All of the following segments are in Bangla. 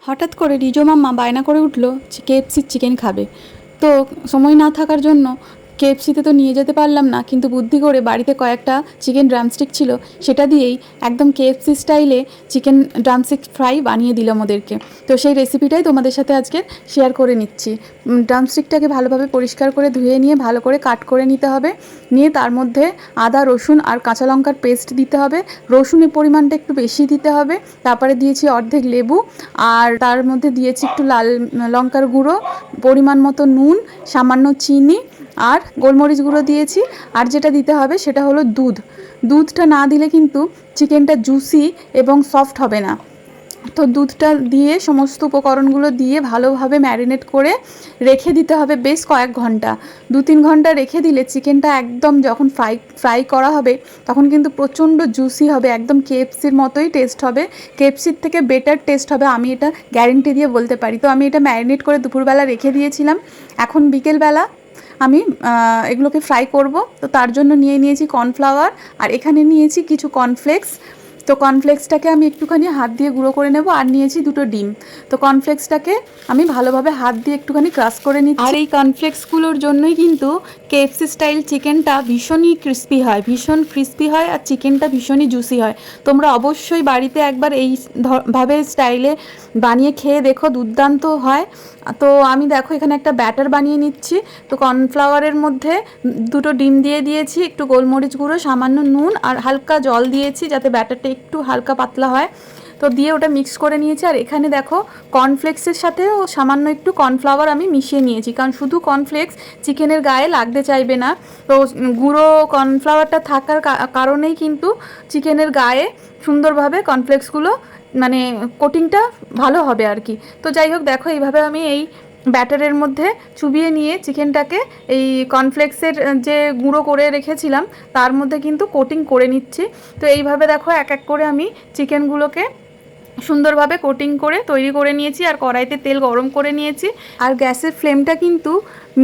হঠাৎ করে রিজো মাম্মা বায়না করে উঠলো কেএফসির চিকেন খাবে। তো সময় না থাকার জন্য কেএফসিতে তো নিয়ে যেতে পারলাম না, কিন্তু বুদ্ধি করে বাড়িতে কয়েকটা চিকেন ড্রামস্টিক ছিল, সেটা দিয়েই একদম কেএফসি স্টাইলে চিকেন ড্রামস্টিক ফ্রাই বানিয়ে দিলাম ওদেরকে। তো সেই রেসিপিটাই তোমাদের সাথে আজকে শেয়ার করে নিচ্ছি। ড্রামস্টিকটাকে ভালোভাবে পরিষ্কার করে ধুয়ে নিয়ে ভালো করে কাট করে নিতে হবে, নিয়ে তার মধ্যে আদা রসুন আর কাঁচা লঙ্কার পেস্ট দিতে হবে। রসুনের পরিমাণটা একটু বেশি দিতে হবে। তারপরে দিয়েছি অর্ধেক লেবু, আর তার মধ্যে দিয়েছি একটু লাল লঙ্কার গুঁড়ো, পরিমাণ মতো নুন, সামান্য চিনি আর গোলমরিচ গুঁড়ো দিয়েছি। আর যেটা দিতে হবে সেটা হলো দুধটা না দিলে কিন্তু চিকেনটা জুসি এবং সফট হবে না। তো দুধটা দিয়ে সমস্ত উপকরণগুলো দিয়ে ভালোভাবে ম্যারিনেট করে রেখে দিতে হবে বেশ কয়েক ঘন্টা। 2-3 ঘন্টা রেখে দিলে চিকেনটা একদম যখন ফ্রাই করা হবে তখন কিন্তু প্রচণ্ড জুসি হবে, একদম কেএফসির মতোই টেস্ট হবে, কেএফসির থেকে বেটার টেস্ট হবে, আমি এটা গ্যারেন্টি দিয়ে বলতে পারি। তো আমি এটা ম্যারিনেট করে দুপুরবেলা রেখে দিয়েছিলাম। এখন বিকেলবেলা আমি এগুলোকে ফ্রাই করব। তো তার জন্য নিয়েছি কর্নফ্লাওয়ার, আর এখানে নিয়েছি কিছু কর্নফ্লেক্স। তো কর্নফ্লেক্সটাকে আমি একটুখানি হাত দিয়ে গুঁড়ো করে নেব, আর নিয়েছি 2টো ডিম। তো কর্নফ্লেক্সটাকে আমি ভালোভাবে হাত দিয়ে একটুখানি ক্রাশ করে নিচ্ছি। আর এই কর্নফ্লেক্সগুলোর জন্যই কিন্তু কেএফসি স্টাইল চিকেনটা ভীষণই ক্রিস্পি হয়, ভীষণ ক্রিস্পি হয়, আর চিকেনটা ভীষণই জুসি হয়। তোমরা অবশ্যই বাড়িতে একবার এই ভাবে স্টাইলে বানিয়ে খেয়ে দেখো, দুর্দান্ত হয়। তো আমি দেখো এখানে একটা ব্যাটার বানিয়ে নিচ্ছি। তো কর্নফ্লাওয়ারের মধ্যে 2টো ডিম দিয়ে দিয়েছি, একটু গোলমরিচ গুঁড়ো, সামান্য নুন আর হালকা জল দিয়েছি যাতে ব্যাটারটা একটু হালকা পাতলা হয়। তো দিয়ে ওটা মিক্স করে নিয়েছি। আর এখানে দেখো কর্নফ্লেক্সের সাথেও সামান্য একটু কর্নফ্লাওয়ার আমি মিশিয়ে নিয়েছি, কারণ শুধু কর্নফ্লেক্স চিকেনের গায়ে লাগতে চাইবে না। তো গুঁড়ো কর্নফ্লাওয়ারটা থাকার কারণেই কিন্তু চিকেনের গায়ে সুন্দরভাবে কর্নফ্লেক্সগুলো মানে কোটিংটা ভালো হবে আর কি। তো যাই হোক, দেখো এইভাবে আমি এই ব্যাটারের মধ্যে চুবিয়ে নিয়ে চিকেনটাকে এই কর্নফ্লেক্সের যে গুঁড়ো করে রেখেছিলাম তার মধ্যে কিন্তু কোটিং করে নিচ্ছি। তো এইভাবে দেখো এক এক করে আমি চিকেনগুলোকে সুন্দরভাবে কোটিং করে তৈরি করে নিয়েছি। আর কড়াইতে তেল গরম করে নিয়েছি। আর গ্যাসের ফ্লেমটা কিন্তু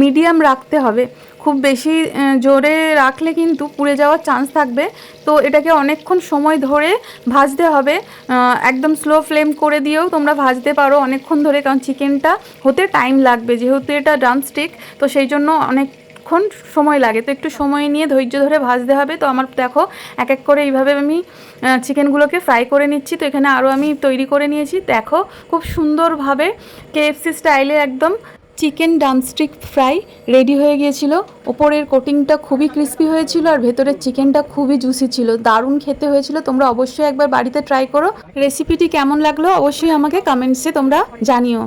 মিডিয়াম রাখতে হবে, খুব বেশি জোরে রাখলে কিন্তু পুড়ে যাওয়ার চান্স থাকবে। তো এটাকে অনেকক্ষণ সময় ধরে ভাজতে হবে, একদম স্লো ফ্লেম করে দিয়েও তোমরা ভাজতে পারো অনেকক্ষণ ধরে, কারণ চিকেনটা হতে টাইম লাগবে, যেহেতু এটা ড্রামস্টিক তো সেই জন্য অনেকক্ষণ সময় লাগে। তো একটু সময় নিয়ে ধৈর্য ধরে ভাজতে হবে। তো আমার দেখো এক এক করে এইভাবে আমি চিকেনগুলোকে ফ্রাই করে নিচ্ছি। তো এখানে আরও আমি তৈরি করে নিয়েছি, দেখো খুব সুন্দরভাবে কেএফসি স্টাইলে একদম চিকেন ড্রামস্টিক ফ্রাই রেডি হয়ে গিয়েছিল। ওপরের কোটিংটা খুবই ক্রিস্পি হয়েছিল আর ভেতরের চিকেনটা খুবই জুসি ছিল, দারুণ খেতে হয়েছিল। তোমরা অবশ্যই একবার বাড়িতে ট্রাই করো। রেসিপিটি কেমন লাগলো অবশ্যই আমাকে কমেন্টসে তোমরা জানিও।